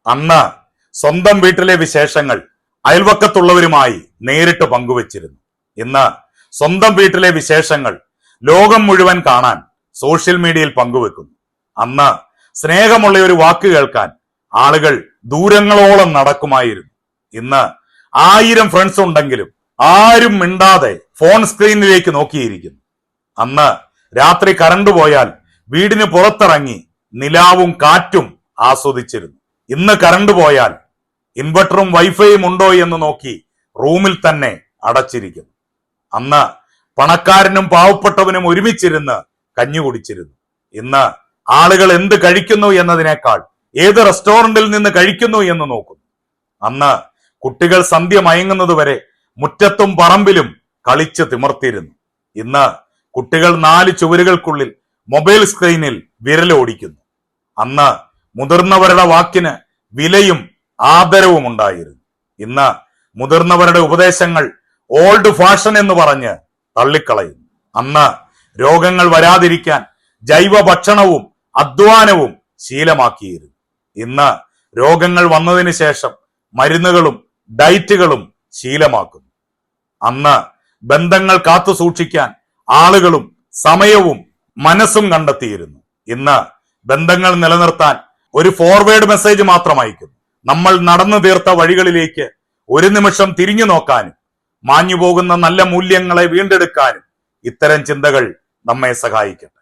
അന്ന് സ്വന്തം വീട്ടിലെ വിശേഷങ്ങൾ അയൽവക്കത്തുള്ളവരുമായി നേരിട്ട് പങ്കുവച്ചിരുന്നു. ഇന്ന് സ്വന്തം വീട്ടിലെ വിശേഷങ്ങൾ ലോകം മുഴുവൻ കാണാൻ സോഷ്യൽ മീഡിയയിൽ പങ്കുവെക്കുന്നു. അന്ന് സ്നേഹമുള്ള ഒരു വാക്ക് കേൾക്കാൻ ആളുകൾ ദൂരങ്ങളോളം നടക്കുമായിരുന്നു. ഇന്ന് 1000 ഫ്രണ്ട്സ് ഉണ്ടെങ്കിലും ആരും മിണ്ടാതെ ഫോൺ സ്ക്രീനിലേക്ക് നോക്കിയിരിക്കുന്നു. അന്ന് രാത്രി കറണ്ട് പോയാൽ വീടിന് പുറത്തിറങ്ങി നിലാവും കാറ്റും ആസ്വദിച്ചിരുന്നു. ഇന്ന് കറണ്ട് പോയാൽ ഇൻവെർട്ടറും വൈഫൈയും ഉണ്ടോ എന്ന് നോക്കി റൂമിൽ തന്നെ അടച്ചിരിക്കുന്നു. അന്ന് പണക്കാരനും പാവപ്പെട്ടവനും ഒരുമിച്ചിരുന്ന് കഞ്ഞി കുടിച്ചിരുന്നു. ഇന്ന് ആളുകൾ എന്ത് കഴിക്കുന്നു എന്നതിനേക്കാൾ ഏത് റെസ്റ്റോറന്റിൽ നിന്ന് കഴിക്കുന്നു എന്ന് നോക്കുന്നു. അന്ന് കുട്ടികൾ സന്ധ്യ മയങ്ങുന്നതുവരെ മുറ്റത്തും പറമ്പിലും കളിച്ച് തിമർത്തിരുന്നു. ഇന്ന് കുട്ടികൾ 4 ചുവരുകൾക്കുള്ളിൽ മൊബൈൽ സ്ക്രീനിൽ വിരലോടിക്കുന്നു. അന്ന് മുതിർന്നവരുടെ വാക്കിന് വിലയും ആദരവും ഉണ്ടായിരുന്നു. ഇന്ന് മുതിർന്നവരുടെ ഉപദേശങ്ങൾ ഓൾഡ് ഫാഷൻ എന്ന് പറഞ്ഞ് തള്ളിക്കളയുന്നു. അന്ന് രോഗങ്ങൾ വരാതിരിക്കാൻ ജൈവ ഭക്ഷണവും അധ്വാനവും ശീലമാക്കിയിരുന്നു. ഇന്ന് രോഗങ്ങൾ വന്നതിന് ശേഷം മരുന്നുകളും ഡയറ്റുകളും ശീലമാക്കുന്നു. അന്ന് ബന്ധങ്ങൾ കാത്തു സൂക്ഷിക്കാൻ ആളുകളും സമയവും മനസ്സും കണ്ടെത്തിയിരുന്നു. ഇന്ന് ബന്ധങ്ങൾ നിലനിർത്താൻ ഒരു ഫോർവേഡ് മെസ്സേജ് മാത്രം അയക്കുന്നു. നമ്മൾ നടന്നു തീർത്ത വഴികളിലേക്ക് ഒരു നിമിഷം തിരിഞ്ഞു നോക്കാനും മാഞ്ഞുപോകുന്ന നല്ല മൂല്യങ്ങളെ വീണ്ടെടുക്കാനും ഇത്തരം ചിന്തകൾ നമ്മെ സഹായിക്കട്ടെ.